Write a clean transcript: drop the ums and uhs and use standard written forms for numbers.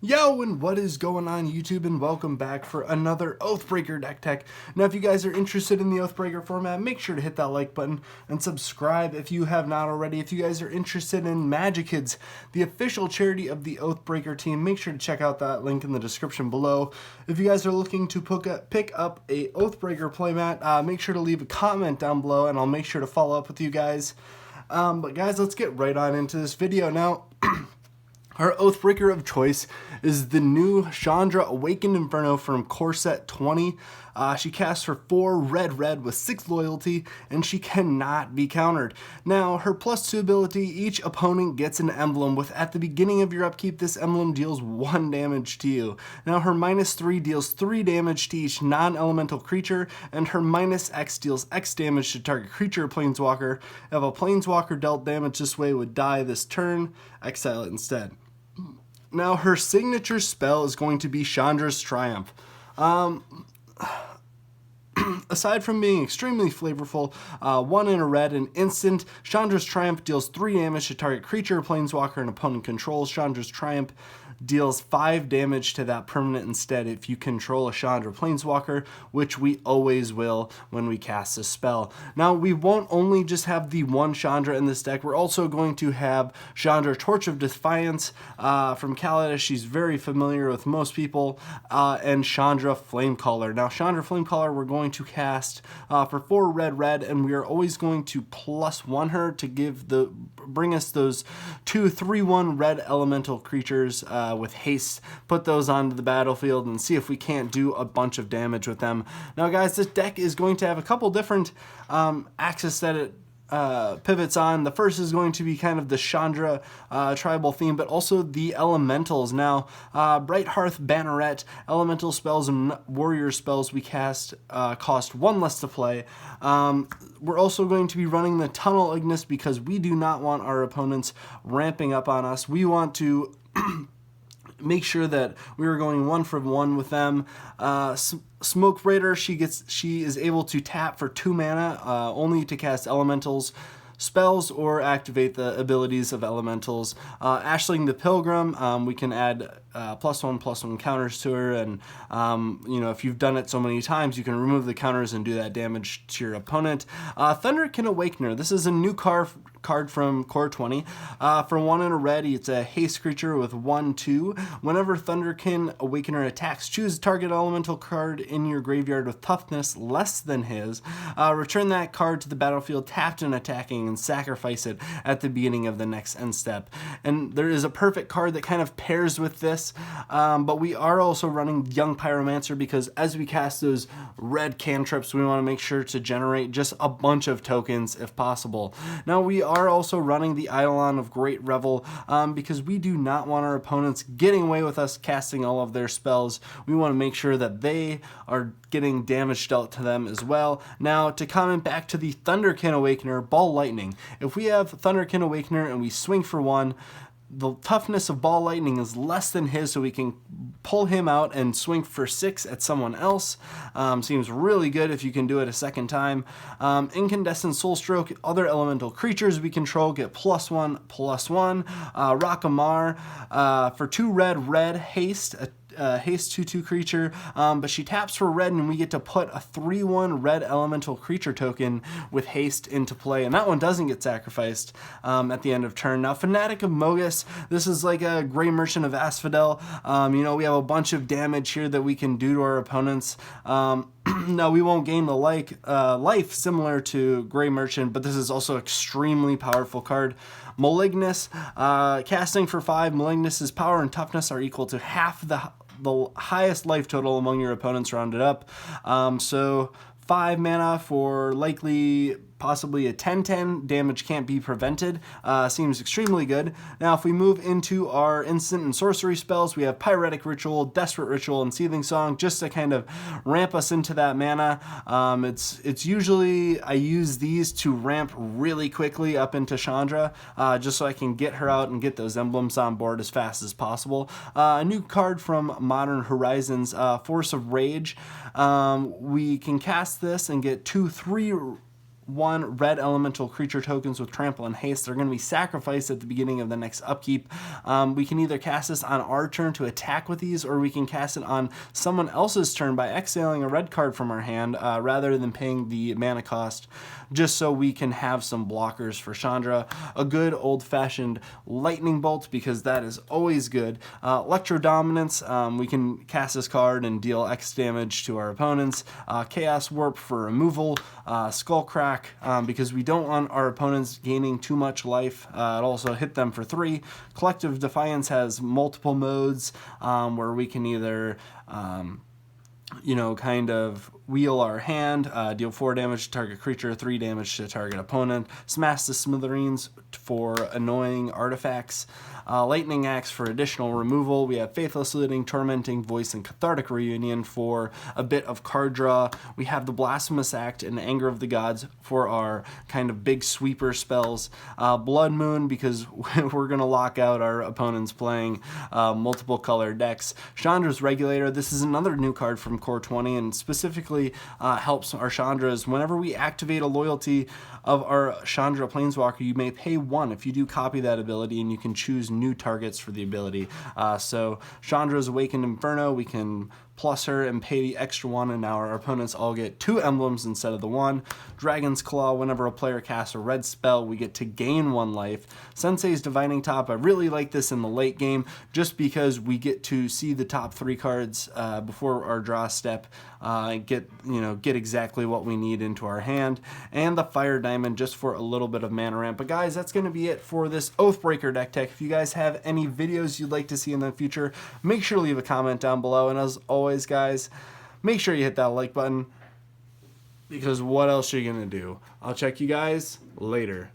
Yo, and what is going on YouTube, and welcome back for another Oathbreaker Deck Tech. Now, if you guys are interested in the Oathbreaker format, make sure to hit that like button and subscribe if you have not already. If you guys are interested in MagiKids, the official charity of the Oathbreaker team, make sure to check out that link in the description below. If you guys are looking to pick up a Oathbreaker playmat, make sure to leave a comment down below, and I'll make sure to follow up with you guys. But guys, let's get right on into this video now. Our Oathbreaker of choice is the new Chandra Awakened Inferno from Core Set 20. She casts for 4 red with 6 loyalty, and she cannot be countered. Now, her +2 ability, each opponent gets an emblem with at the beginning of your upkeep, this emblem deals 1 damage to you. Now, her -3 deals 3 damage to each non-elemental creature, and her -X deals X damage to target creature or planeswalker. If a planeswalker dealt damage this way would die this turn, exile it instead. Now, her signature spell is going to be Chandra's Triumph. Aside from being extremely flavorful, 1 in a red, an instant, Chandra's Triumph deals 3 damage to target creature or planeswalker an opponent controls. Chandra's Triumph deals 5 damage to that permanent instead if you control a Chandra planeswalker, which we always will when we cast a spell. Now, we won't only just have the one Chandra in this deck, we're also going to have Chandra Torch of Defiance from Kaladesh. She's very familiar with most people, and Chandra Flamecaller. Now, Chandra Flamecaller we're going to cast for 4 red, and we are always going to +1 her to bring us those 2 3/1 red elemental creatures with haste. Put those onto the battlefield and see if we can't do a bunch of damage with them. Now, guys, this deck is going to have a couple different axes that it pivots on. The first is going to be kind of the Chandra tribal theme, but also the elementals. Now, Bright Hearth, Banneret, elemental spells and warrior spells we cast cost 1 less to play. We're also going to be running the Tunnel Ignis because we do not want our opponents ramping up on us. We want to make sure that we are going 1 for 1 with them. Smoke Raider, she is able to tap for 2 mana, only to cast elementals spells or activate the abilities of elementals. Ashling the Pilgrim, we can add +1/+1 counters to her, and you know, if you've done it so many times, you can remove the counters and do that damage to your opponent. Thunderkin Awakener, this is a new card from Core 20. For 1 in a red, it's a haste creature with 1/2. Whenever Thunderkin Awakener attacks, choose a target elemental card in your graveyard with toughness less than his. Return that card to the battlefield tapped and attacking, and sacrifice it at the beginning of the next end step. And there is a perfect card that kind of pairs with this, but we are also running Young Pyromancer because as we cast those red cantrips, we want to make sure to generate just a bunch of tokens if possible. Now, we are also running the Eidolon of Great Revel because we do not want our opponents getting away with us casting all of their spells. We want to make sure that they are getting damage dealt to them as well. Now, to comment back to the Thunderkin Awakener, Ball Lightning. If we have Thunderkin Awakener and we swing for 1, the toughness of Ball Lightning is less than his, so we can pull him out and swing for 6 at someone else. Seems really good if you can do it a second time. Incandescent Soulstroke, other elemental creatures we control get +1/+1. Rockamar, for 2 red haste, haste 2/2 creature, but she taps for red, and we get to put a 3/1 red elemental creature token with haste into play, and that one doesn't get sacrificed at the end of turn. Now, Fanatic of Mogis, this is like a Grey Merchant of Asphodel. You know, we have a bunch of damage here that we can do to our opponents. Now, we won't gain the life similar to Grey Merchant, but this is also extremely powerful card. Malignus, casting for 5. Malignus's power and toughness are equal to half the highest life total among your opponents rounded up. So 5 mana for likely possibly a 10/10. Damage can't be prevented. Seems extremely good. Now, if we move into our instant and sorcery spells, we have Pyretic Ritual, Desperate Ritual, and Seething Song, just to kind of ramp us into that mana. It's usually, I use these to ramp really quickly up into Chandra, just so I can get her out and get those emblems on board as fast as possible. A new card from Modern Horizons, Force of Rage. We can cast this and get 2/3 1 red elemental creature tokens with trample and haste. They're going to be sacrificed at the beginning of the next upkeep. We can either cast this on our turn to attack with these, or we can cast it on someone else's turn by exiling a red card from our hand rather than paying the mana cost, just so we can have some blockers for Chandra. A good old-fashioned lightning bolt, because that is always good. Electro Dominance, we can cast this card and deal X damage to our opponents. Chaos Warp for removal. Skullcrack, because we don't want our opponents gaining too much life. It also hit them for 3. Collective Defiance has multiple modes where we can either kind of wheel our hand, deal 4 damage to target creature, 3 damage to target opponent, smash the smithereens for annoying artifacts, lightning axe for additional removal. We have Faithless Looting, Tormenting Voice, and Cathartic Reunion for a bit of card draw. We have the Blasphemous Act and Anger of the Gods for our kind of big sweeper spells. Blood Moon, because we're going to lock out our opponents playing multiple color decks. Chandra's Regulator, this is another new card from Core 20 and specifically helps our Chandras. Whenever we activate a loyalty of our Chandra Planeswalker, you may pay 1 if you do copy that ability, and you can choose new targets for the ability. So Chandra's Awakened Inferno, we can plus her and pay the extra 1, and now our opponents all get 2 emblems instead of the 1. Dragon's Claw, whenever a player casts a red spell, we get to gain 1 life. Sensei's Divining Top, I really like this in the late game, just because we get to see the top 3 cards before our draw step, and get exactly what we need into our hand. And the Fire Diamond, just for a little bit of mana ramp. But guys, that's going to be it for this Oathbreaker Deck Tech. If you guys have any videos you'd like to see in the future, make sure to leave a comment down below. And as always, guys, make sure you hit that like button, because what else are you going to do? I'll check you guys later.